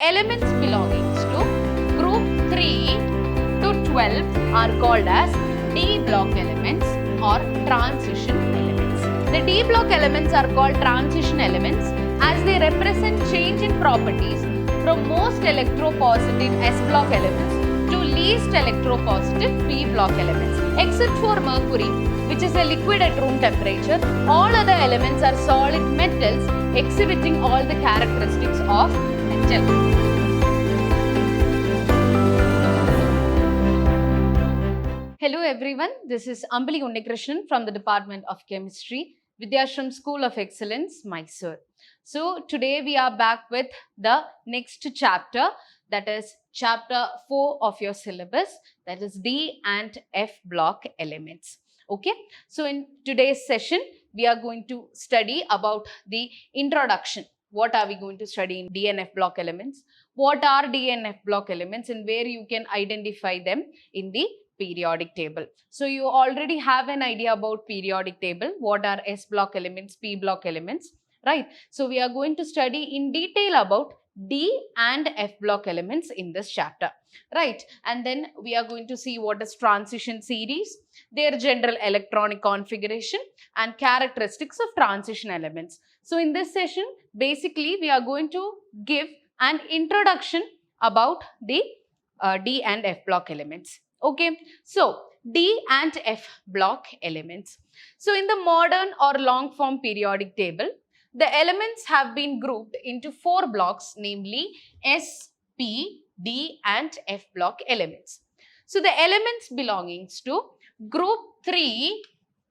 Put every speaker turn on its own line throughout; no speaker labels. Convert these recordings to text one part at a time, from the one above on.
Elements belonging to group 3 to 12 are called as D block elements or transition elements. The D block elements are called transition elements as they represent change in properties from most electropositive S block elements to least electropositive P block elements. Except for mercury, which is a liquid at room temperature, all other elements are solid metals exhibiting all the characteristics of metal. Hello everyone, this is Ambali Unnikrishnan from the Department of Chemistry, Vidhyaashram School of Excellence, Mysore. So today we are back with the next chapter, that is chapter 4 of your syllabus, that is D and F block elements. Okay, so in today's session we are going to study about the introduction. What are we going to study in D and F block elements? What are D and F block elements and where you can identify them in the periodic table. So you already have an idea about periodic table. What are S block elements, P block elements, right? So we are going to study in detail about D and F block elements in this chapter, right? And then we are going to see what is transition series, their general electronic configuration and characteristics of transition elements. So in this session, basically we are going to give an introduction about the D and F block elements. Okay, so D and F block elements. So in the modern or long form periodic table, the elements have been grouped into 4 blocks, namely S, P, D and F block elements. So the elements belonging to group 3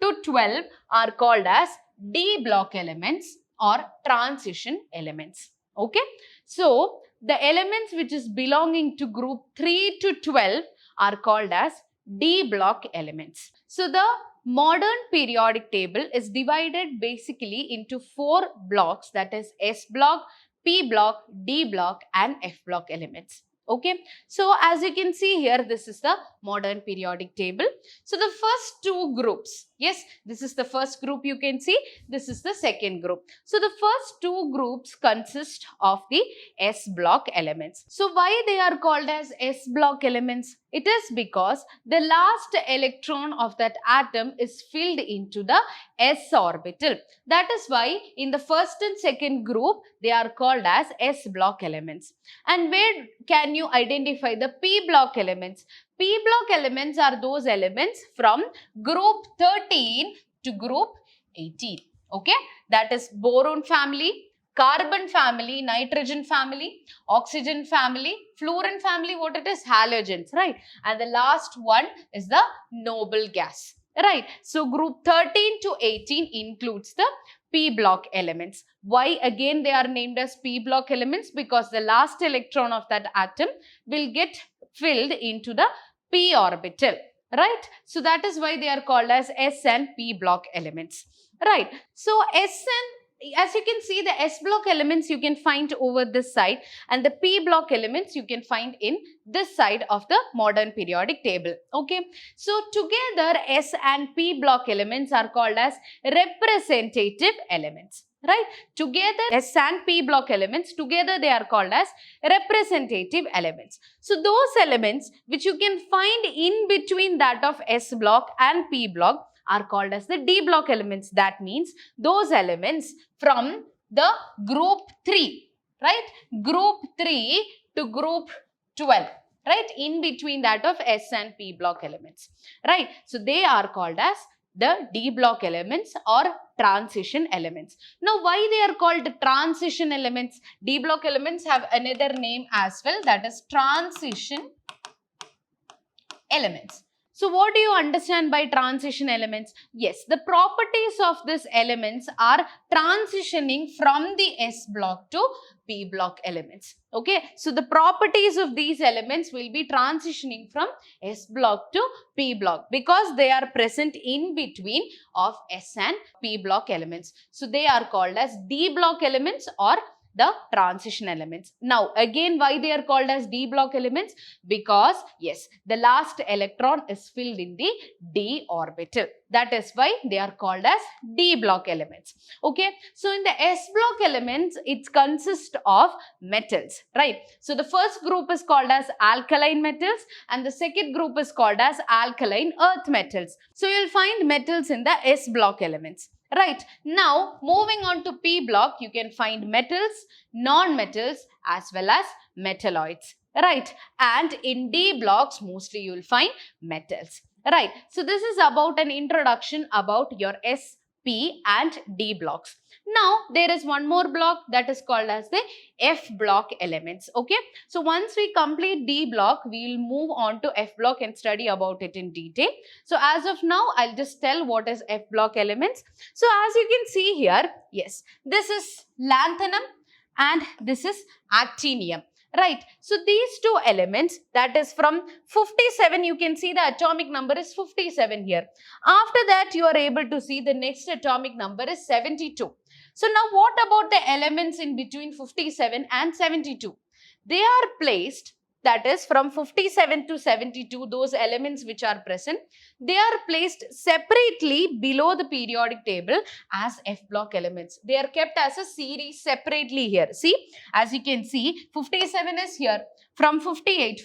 to 12 are called as D block elements or transition elements. Okay, so the elements which is belonging to group 3 to 12 are called as D block elements. So the modern periodic table is divided basically into 4 blocks, that is S block, P block, D block and F block elements. Okay, so as you can see here, this is the modern periodic table. So the first 2 groups, yes, this is the first group you can see, this is the second group. So the first 2 groups consist of the S block elements. So why they are called as S block elements? It is because the last electron of that atom is filled into the S orbital. That is why in the first and second group, they are called as S block elements. And where can you identify the P block elements? P block elements are those elements from group 13 to group 18. Okay, that is boron family, carbon family, nitrogen family, oxygen family, fluorine family, what it is? Halogens, right? And the last one is the noble gas, right? So group 13 to 18 includes the P block elements. Why again they are named as P block elements? Because the last electron of that atom will get filled into the P orbital, right? So that is why they are called as S and P block elements, right? So as you can see, the S block elements you can find over this side and the P block elements you can find in this side of the modern periodic table. Okay, so together S and P block elements are called as representative elements, right? Together S and P block elements, together they are called as representative elements. So those elements which you can find in between that of S block and P block are called as the D block elements. That means those elements from the group 3, right? Group 3 to group 12, right? In between that of S and P block elements, right? So they are called as the D block elements or transition elements. Now why they are called transition elements? D block elements have another name as well, that is transition elements. So what do you understand by transition elements? Yes, the properties of these elements are transitioning from the S block to P block elements. Okay, so the properties of these elements will be transitioning from S block to P block because they are present in between of S and P block elements. So they are called as D block elements or the transition elements. Now again, why they are called as d block elements? Because yes, the last electron is filled in the d orbital. That is why they are called as d block elements. Okay, so in the s block elements, it consists of metals, right? So the first group is called as alkaline metals and the second group is called as alkaline earth metals. So you'll find metals in the s block elements. Right, now moving on to P block, you can find metals, non-metals as well as metalloids. Right, and in D blocks, mostly you will find metals. Right, so this is about an introduction about your S, P and D blocks. Now there is one more block that is called as the F block elements. Okay, so once we complete D block, we will move on to F block and study about it in detail. So as of now, I'll just tell what is F block elements. So as you can see here, yes, this is lanthanum and this is actinium. Right, so these two elements, that is from 57, you can see the atomic number is 57 here. After that, you are able to see the next atomic number is 72. So now what about the elements in between 57 and 72? They are placed, that is from 57 to 72, those elements which are present, they are placed separately below the periodic table as F block elements. They are kept as a series separately here. See, as you can see, 57 is here. From 58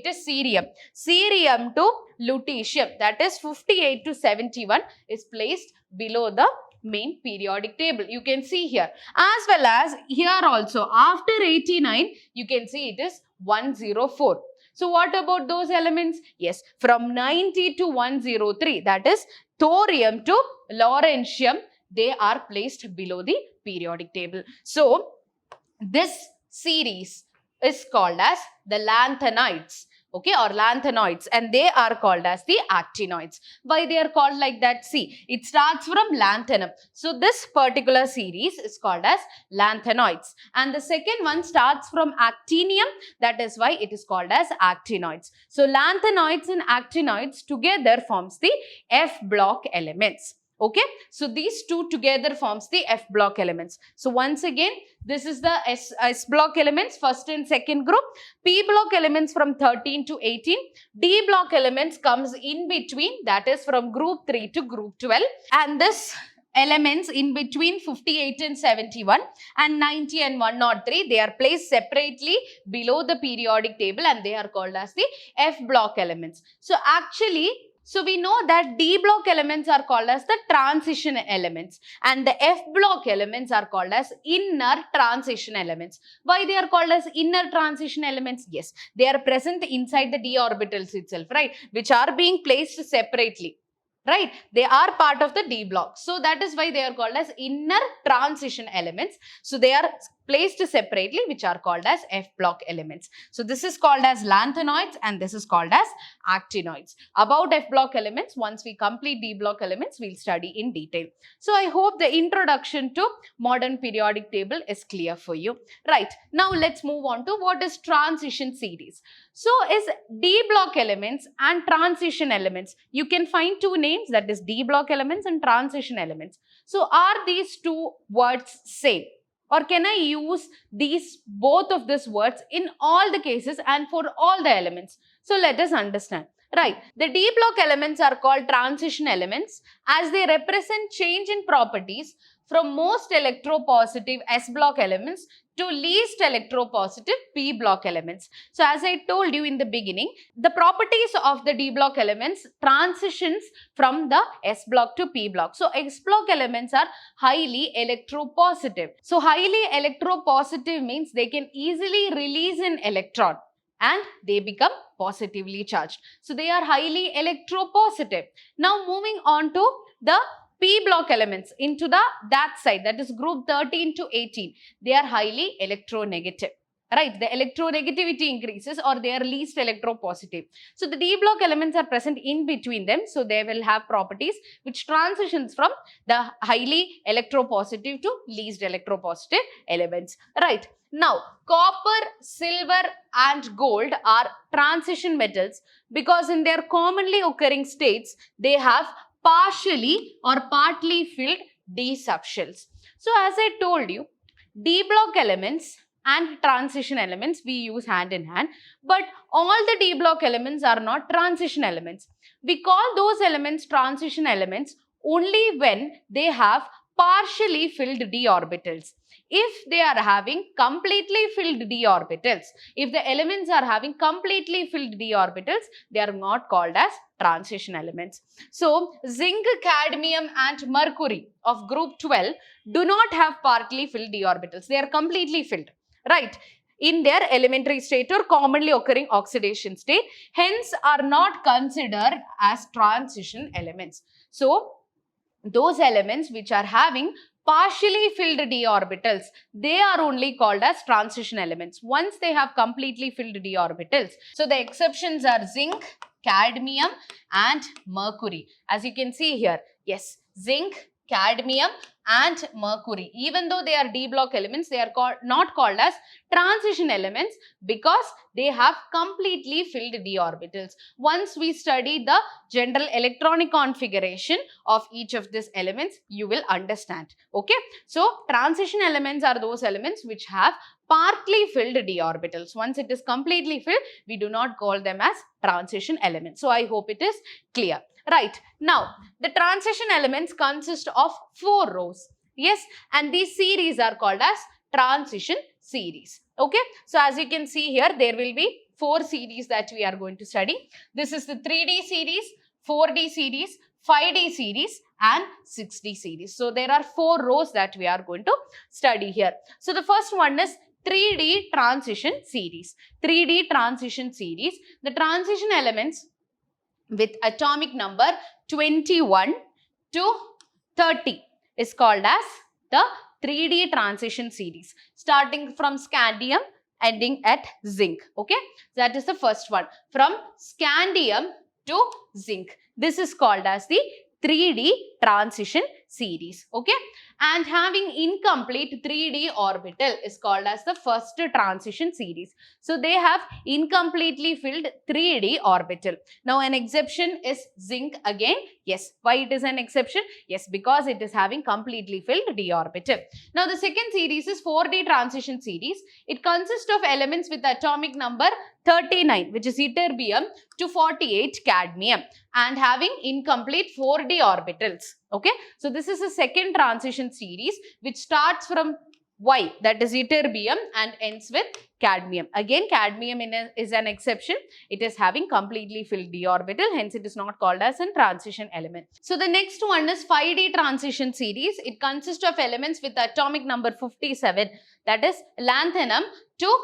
is cerium. Cerium to lutetium, that is 58 to 71 is placed below the main periodic table. You can see here. As well as here also, after 89, you can see it is 104. So what about those elements? Yes, from 90 to 103, that is thorium to lawrencium, they are placed below the periodic table. So this series is called as the lanthanides. Okay, or lanthanoids, and they are called as the actinoids. Why they are called like that? See, it starts from lanthanum. So this particular series is called as lanthanoids. And the second one starts from actinium. That is why it is called as actinoids. So lanthanoids and actinoids together forms the F block elements. Okay, so these two together forms the F block elements. So once again, this is the S block elements, first and second group. P block elements from 13 to 18. D block elements comes in between, that is from group 3 to group 12. And this elements in between 58 and 71 and 90 and 103, they are placed separately below the periodic table and they are called as the F block elements. So actually, so we know that D block elements are called as the transition elements and the F block elements are called as inner transition elements. Why they are called as inner transition elements? Yes, they are present inside the d orbitals itself, right, which are being placed separately. Right, they are part of the D block. So that is why they are called as inner transition elements. So they are placed separately, which are called as F block elements. So this is called as lanthanoids and this is called as actinoids. About F block elements, once we complete D block elements, we'll study in detail. So I hope the introduction to modern periodic table is clear for you. Right, now let's move on to what is transition series. So is D block elements and transition elements. You can find two names, that is D block elements and transition elements. So are these two words same? Or can I use both of these words in all the cases and for all the elements? So let us understand. Right, the D block elements are called transition elements as they represent change in properties from most electropositive S block elements to least electropositive P block elements. So as I told you in the beginning, the properties of the D block elements transitions from the S block to P block. So S block elements are highly electropositive. So highly electropositive means they can easily release an electron and they become positively charged. So they are highly electropositive. Now moving on to the P block elements into that side, that is group 13 to 18, they are highly electronegative. Right, the electronegativity increases or they are least electropositive. So the D block elements are present in between them. So they will have properties which transitions from the highly electropositive to least electropositive elements. Right, now copper, silver and gold are transition metals because in their commonly occurring states, they have partially or partly filled D subshells. So as I told you, D block elements and transition elements we use hand in hand, but all the D block elements are not transition elements. We call those elements transition elements only when they have partially filled d orbitals. If they are having completely filled d orbitals, if the elements are having completely filled d orbitals, they are not called as transition elements. So, zinc, cadmium and mercury of group 12 do not have partly filled d orbitals. They are completely filled, right, in their elementary state or commonly occurring oxidation state, hence are not considered as transition elements. So, those elements which are having partially filled d orbitals, they are only called as transition elements once they have completely filled d orbitals. So, the exceptions are zinc, cadmium and mercury. As you can see here, yes, zinc, cadmium and mercury, even though they are d block elements, they are not called as transition elements because they have completely filled d orbitals. Once we study the general electronic configuration of each of these elements, you will understand. Okay, so transition elements are those elements which have partly filled d orbitals. Once it is completely filled, we do not call them as transition elements. So, I hope it is clear. Right, now the transition elements consist of 4 rows, yes, and these series are called as transition series. Okay, so as you can see here, there will be 4 series that we are going to study. This is the 3D series, 4D series, 5D series and 6D series. So, there are 4 rows that we are going to study here. So, the first one is 3D transition series. 3D transition series, the transition elements with atomic number 21 to 30 is called as the 3D transition series, starting from scandium ending at zinc. Okay, that is the first one, from scandium to zinc. This is called as the 3D transition series. Okay, and having incomplete 3D orbital is called as the first transition series. So, they have incompletely filled 3D orbital. Now, an exception is zinc again. Yes, why it is an exception? Yes, because it is having completely filled d orbital. Now, the second series is 4D transition series. It consists of elements with atomic number 39, which is ytterbium, to 48 cadmium, and having incomplete 4D orbitals. Okay, so this is a second transition series which starts from Y, that is ytterbium, and ends with cadmium. Again, cadmium is an exception. It is having completely filled d orbital, hence it is not called as a transition element. So, the next one is 5D transition series. It consists of elements with atomic number 57, that is lanthanum, to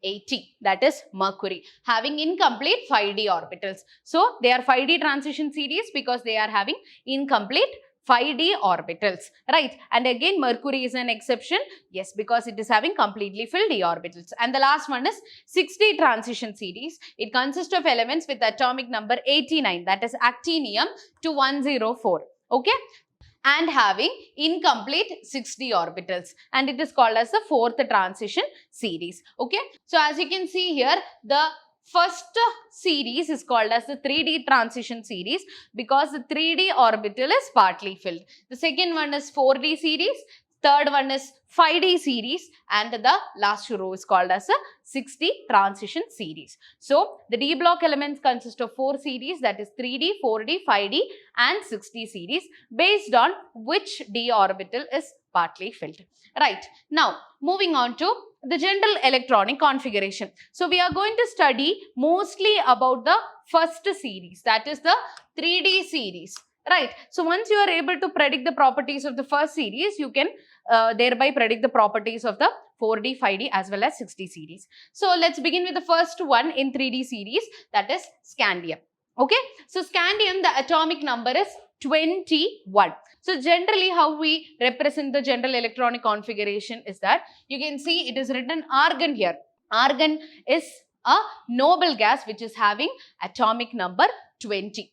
80, that is mercury, having incomplete 5D orbitals. So, they are 5D transition series because they are having incomplete 5D orbitals, right? And again, mercury is an exception, yes, because it is having completely filled d orbitals. And the last one is 6D transition series. It consists of elements with atomic number 89, that is actinium, to 104. Okay, and having incomplete 6D orbitals, and it is called as the 4th transition series. Okay, so as you can see here, the first series is called as the 3D transition series because the 3D orbital is partly filled. The second one is 4D series, third one is 5D series, and the last row is called as a 6D transition series. So, the D block elements consist of 4 series, that is 3D, 4D, 5D and 6D series, based on which D orbital is partly filled. Right. Now, moving on to the general electronic configuration. So, we are going to study mostly about the first series, that is the 3D series. Right. So, once you are able to predict the properties of the first series, you can thereby predict the properties of the 4D, 5D as well as 6D series. So, let's begin with the first one in 3D series, that is scandium. Okay. So, scandium, the atomic number is 21. So, generally how we represent the general electronic configuration is that you can see it is written argon here. Argon is a noble gas which is having atomic number 20.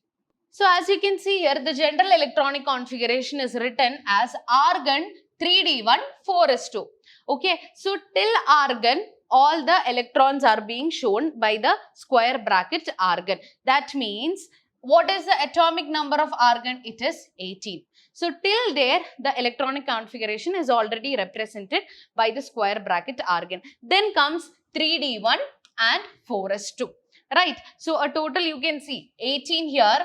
So, as you can see here, the general electronic configuration is written as argon 3d1 4s2. Okay, so till argon, all the electrons are being shown by the square bracket argon. That means What is the atomic number of argon? It is 18. So till there, the electronic configuration is already represented by the square bracket argon. Then comes 3d1 and 4s2. Right. So a total you can see 18 here,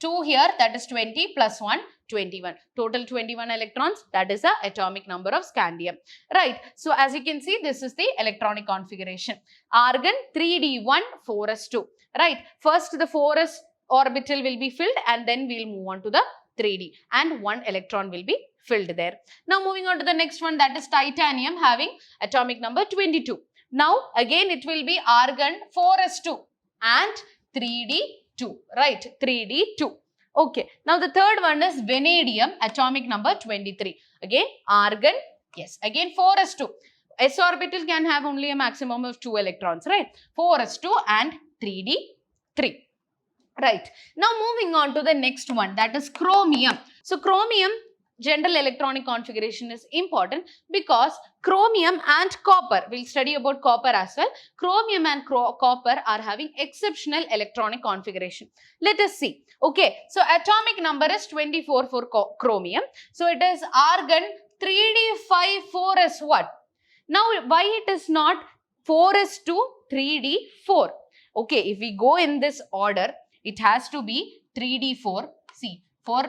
2 here, that is 20 plus 1, 21. Total 21 electrons, that is the atomic number of scandium. Right. So as you can see, this is the electronic configuration. Argon 3d1, 4s2. Right. First the 4s orbital will be filled and then we will move on to the 3d and 1 electron will be filled there. Now moving on to the next one, that is titanium having atomic number 22. Now again it will be argon 4s2 and 3d2, right, 3d2. Okay, now the third one is vanadium, atomic number 23. Again argon, yes, again 4s2. S orbital can have only a maximum of 2 electrons, right? 4s2 and 3d3. Right. Now moving on to the next one, that is chromium. So chromium general electronic configuration is important because chromium and copper, we'll study about copper as well. Chromium and copper are having exceptional electronic configuration. Let us see. Okay, so atomic number is 24 for chromium. So it is argon 3d5 4s1. Now why it is not 4s2 3d4? Okay, if we go in this order, it has to be 3d4. See, for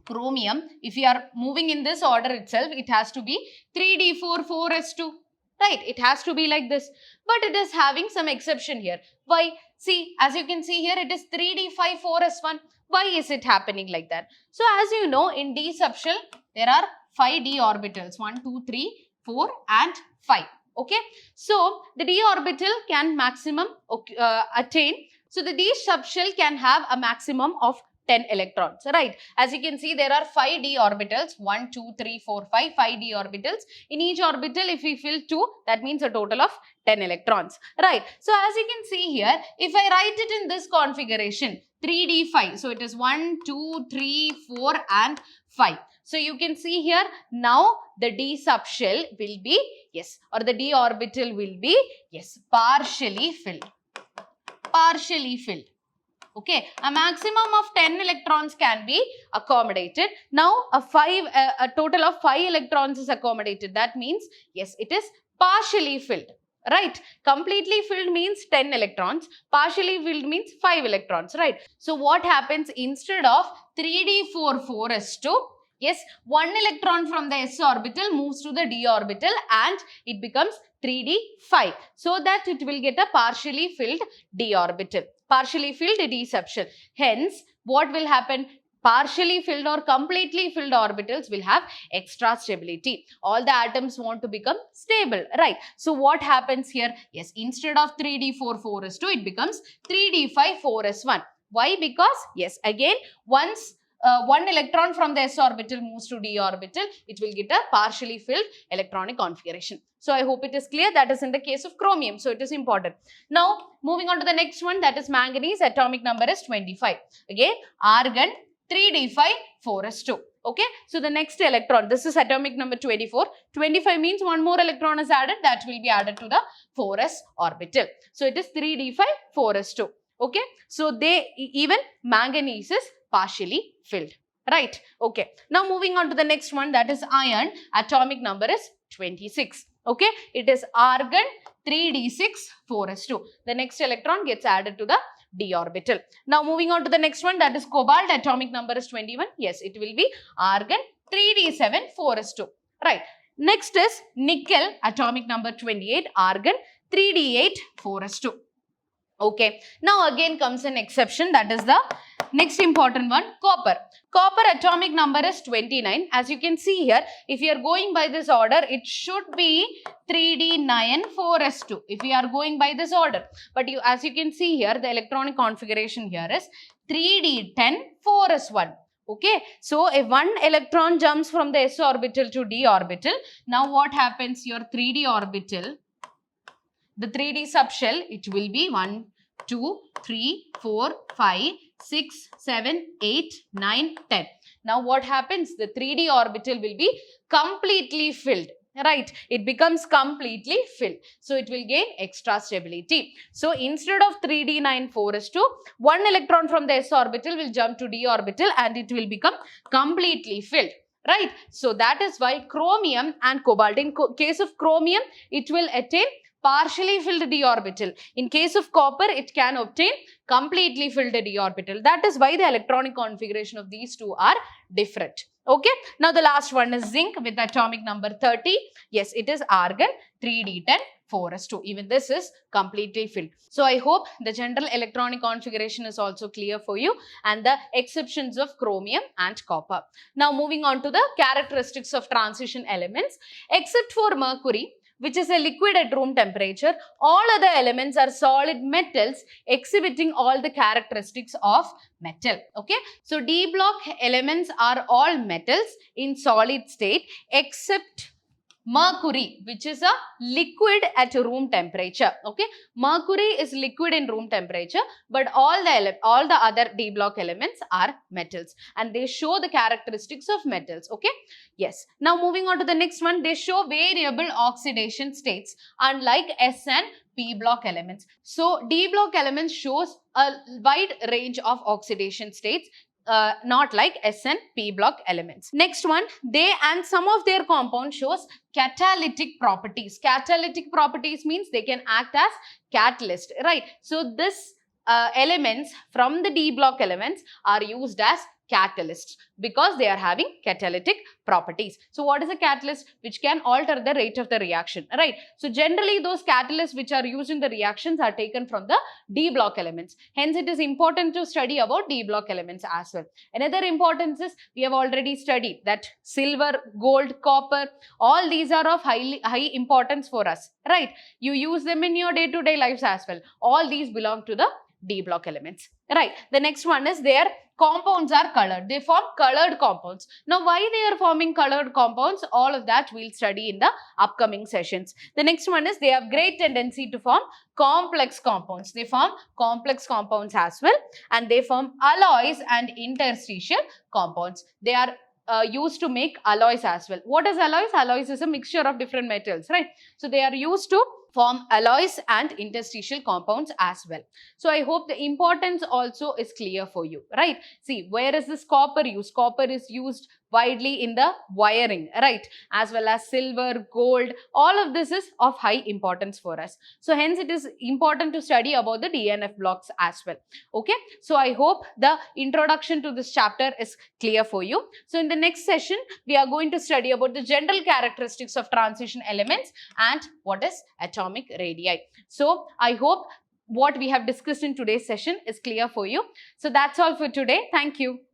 chromium, if we are moving in this order itself, it has to be 3d4 4s2. Right, it has to be like this. But it is having some exception here. Why? See, as you can see here, it is 3d5 4s1. Why is it happening like that? So as you know, in d subshell, there are 5 d orbitals. 1, 2, 3, 4 and 5. Okay. So the d orbital can maximum attain. So the d subshell can have a maximum of 10 electrons, right? As you can see, there are 5 d orbitals, 1, 2, 3, 4, 5 d orbitals. In each orbital, if we fill 2, that means a total of 10 electrons, right? So as you can see here, if I write it in this configuration, 3d5, so it is 1, 2, 3, 4 and 5. So you can see here, now the d subshell will be, yes, or the d orbital will be, yes, partially filled. Partially filled. Okay, a maximum of 10 electrons can be accommodated. Now a total of 5 electrons is accommodated. That means, yes, it is partially filled. Right, completely filled means 10 electrons, partially filled means 5 electrons, right? So what happens, instead of 3d4 4s2, yes, 1 electron from the s orbital moves to the d orbital and it becomes 3d5, so that it will get a partially filled d orbital, partially filled d subshell. Hence, what will happen? Partially filled or completely filled orbitals will have extra stability. All the atoms want to become stable, right? So what happens here? Yes, instead of 3d4 4s2, it becomes 3d5 4s1. Why? Because, yes, again, once 1 electron from the s orbital moves to d orbital, it will get a partially filled electronic configuration. So I hope it is clear. That is in the case of chromium. So it is important. Now moving on to the next one, that is manganese. Atomic number is 25. Again, argon 3d5 4s2. Okay. So the next electron, this is atomic number 24. 25 means one more electron is added. That will be added to the 4s orbital. So it is 3d5 4s2. Okay. So even manganese is partially filled, right? Okay, now moving on to the next one, that is iron. Atomic number is 26. Okay, it is argon 3d6 4s2. The next electron gets added to the d orbital. Now moving on to the next one, that is cobalt. Atomic number is 21. Yes, it will be argon 3d7 4s2. Right. Next is nickel. Atomic number 28. Argon 3d8 4s2. Okay, now again comes an exception, that is the next important one, copper. Copper atomic number is 29. As you can see here, if you are going by this order, it should be 3d9 4s2 if we are going by this order. But as you can see here, the electronic configuration here is 3d10 4s1. Okay, so if one electron jumps from the s orbital to d orbital, now what happens? Your 3d orbital, the 3d subshell, it will be 1, 2, 3, 4, 5, 6, 7, 8, 9, 10. Now what happens? The 3d orbital will be completely filled, right? It becomes completely filled. So it will gain extra stability. So instead of 3d9 4s2, one electron from the s orbital will jump to d orbital and it will become completely filled, right? So that is why chromium and cobalt, in case of chromium, it will attain partially filled d orbital. In case of copper, it can obtain completely filled d orbital. That is why the electronic configuration of these two are different. Okay, now the last one is zinc with atomic number 30. Yes, it is argon 3d10 4s2. Even this is completely filled. So I hope the general electronic configuration is also clear for you and the exceptions of chromium and copper. Now moving on to the characteristics of transition elements. Except for mercury, which is a liquid at room temperature, all other elements are solid metals exhibiting all the characteristics of metal. Okay, so D block elements are all metals in solid state except mercury, which is a liquid at room temperature. Okay, mercury is liquid in room temperature, but all the other D block elements are metals and they show the characteristics of metals. Okay, yes. Now moving on to the next one, they show variable oxidation states unlike S and P block elements. So D block elements shows a wide range of oxidation states. Not like S and P block elements. Next one, they and some of their compound shows catalytic properties. Catalytic properties means they can act as catalyst, right? So this elements from the D block elements are used as catalysts because they are having catalytic properties. So what is a catalyst? Which can alter the rate of the reaction, right? So generally those catalysts which are used in the reactions are taken from the D block elements. Hence it is important to study about D block elements as well. Another importance is we have already studied that silver, gold, copper, all these are of high importance for us, right? You use them in your day-to-day lives as well. All these belong to the D block elements, right? The next one is their compounds are colored. They form colored compounds. Now, why they are forming colored compounds? All of that we'll study in the upcoming sessions. The next one is they have great tendency to form complex compounds. They form complex compounds as well, and they form alloys and interstitial compounds. They are used to make alloys as well. What is alloys? Alloys is a mixture of different metals, right? So they are used to form alloys and interstitial compounds as well. So I hope the importance also is clear for you, right? See, where is this copper used? Copper is used widely in the wiring, right? As well as silver, gold, all of this is of high importance for us. So hence it is important to study about the DNF blocks as well. Okay, so I hope the introduction to this chapter is clear for you. So in the next session, we are going to study about the general characteristics of transition elements and what is atomic radii. So I hope what we have discussed in today's session is clear for you. So that's all for today. Thank you.